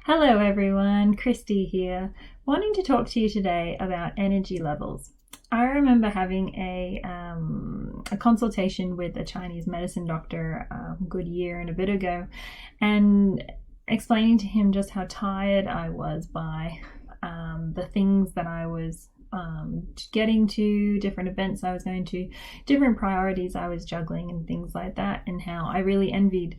Hello everyone, Christy here, wanting to talk to you today about energy levels. I remember having a consultation with a Chinese medicine doctor a good year and a bit ago, and explaining to him just how tired I was by the things that I was getting to, different events I was going to, different priorities I was juggling and things like that, and how I really envied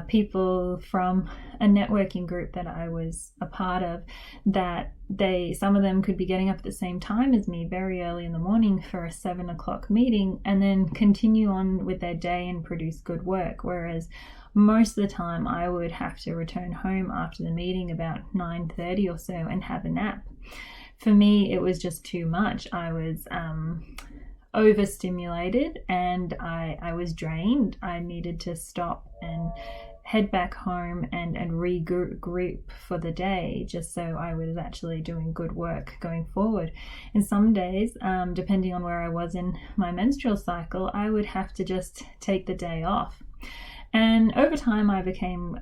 people from a networking group that I was a part of, that some of them could be getting up at the same time as me very early in the morning for a 7 o'clock meeting and then continue on with their day and produce good work, whereas most of the time I would have to return home after the meeting about 9:30 or so and have a nap. For me, it was just too much. I was overstimulated and I was drained. I needed to stop and head back home and regroup for the day, just so I was actually doing good work going forward. And some days, depending on where I was in my menstrual cycle, I would have to just take the day off. And over time, I became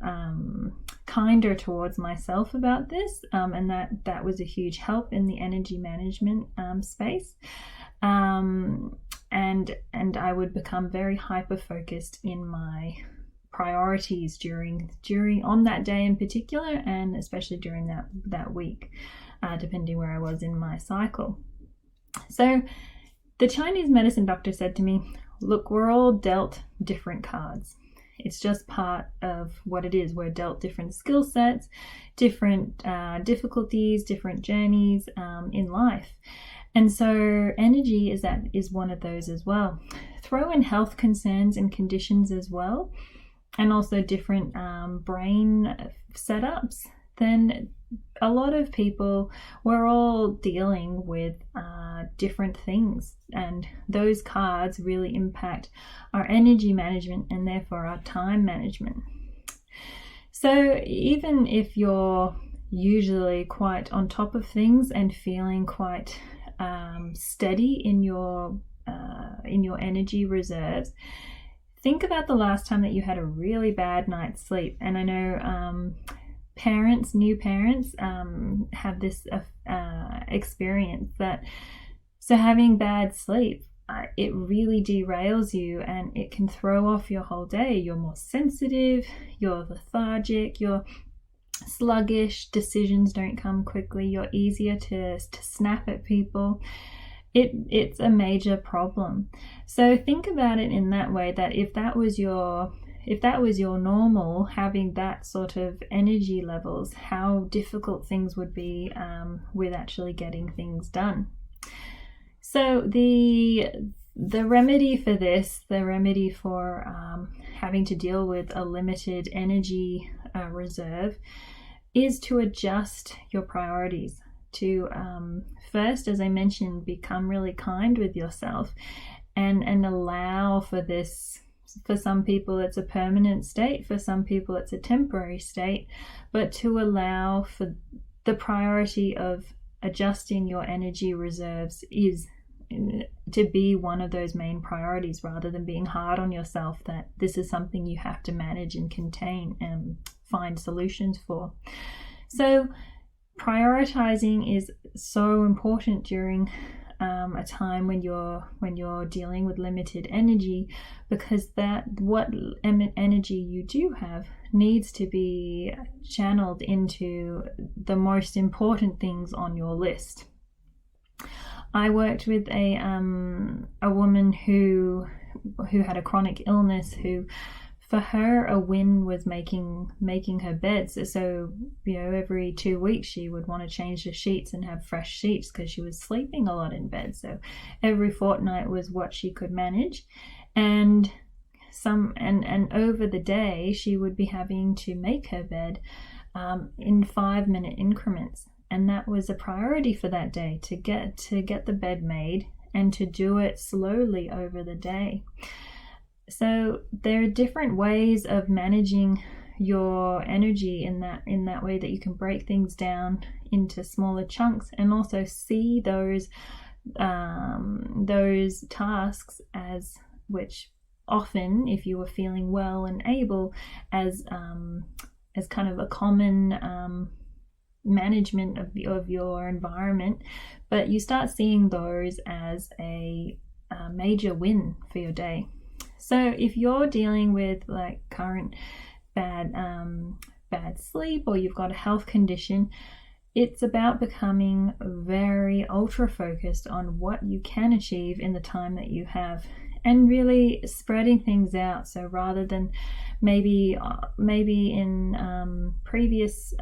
kinder towards myself about this, and that was a huge help in the energy management space. And I would become very hyper focused in my priorities during on that day in particular, and especially during that week, depending where I was in my cycle. So the Chinese medicine doctor said to me, "Look, we're all dealt different cards. It's just part of what it is. We're dealt different skill sets, different difficulties, different journeys in life. And so energy is one of those as well. Throw in health concerns and conditions as well, and also different brain setups. Then a lot of people, we're all dealing with different things, and those cards really impact our energy management and therefore our time management. So even if you're usually quite on top of things and feeling quite steady in your energy reserves, think about the last time that you had a really bad night's sleep. And I know new parents have this experience that, so having bad sleep, it really derails you and it can throw off your whole day. You're more sensitive, you're lethargic, you're sluggish, decisions don't come quickly, you're easier to snap at people. It's a major problem. So think about it in that way, that if that was your normal, having that sort of energy levels, how difficult things would be with actually getting things done. So the remedy for this, the remedy for having to deal with a limited energy reserve, is to adjust your priorities. To first, as I mentioned, become really kind with yourself and allow for this. For some people it's a permanent state, for some people it's a temporary state, but to allow for the priority of adjusting your energy reserves is to be one of those main priorities, rather than being hard on yourself that this is something you have to manage and contain and find solutions for. So prioritizing is so important during a time when you're dealing with limited energy, because what energy you do have needs to be channeled into the most important things on your list. I worked with a woman who had a chronic illness, who, for her, a win was making her bed. So every 2 weeks she would want to change the sheets and have fresh sheets because she was sleeping a lot in bed. So every fortnight was what she could manage, and over the day she would be having to make her bed in 5-minute increments, and that was a priority for that day, to get the bed made and to do it slowly over the day. So there are different ways of managing your energy in that way, that you can break things down into smaller chunks, and also see those tasks as, which often, if you were feeling well and able, as as kind of a common management of your environment, but you start seeing those as a major win for your day. So if you're dealing with like current bad sleep, or you've got a health condition, it's about becoming very ultra focused on what you can achieve in the time that you have, and really spreading things out. So rather than maybe in previous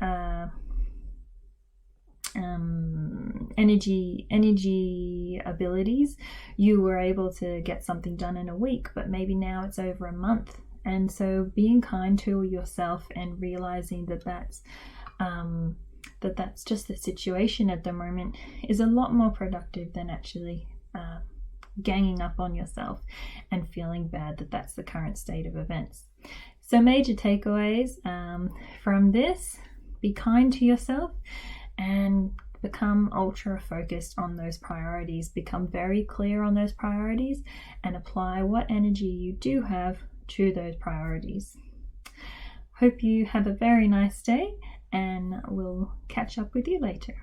energy abilities, you were able to get something done in a week, but maybe now it's over a month. And so being kind to yourself and realizing that that's just the situation at the moment is a lot more productive than actually ganging up on yourself and feeling bad that that's the current state of events. So major takeaways from this: be kind to yourself and become ultra focused on those priorities. Become very clear on those priorities and apply what energy you do have to those priorities. Hope you have a very nice day, and we'll catch up with you later.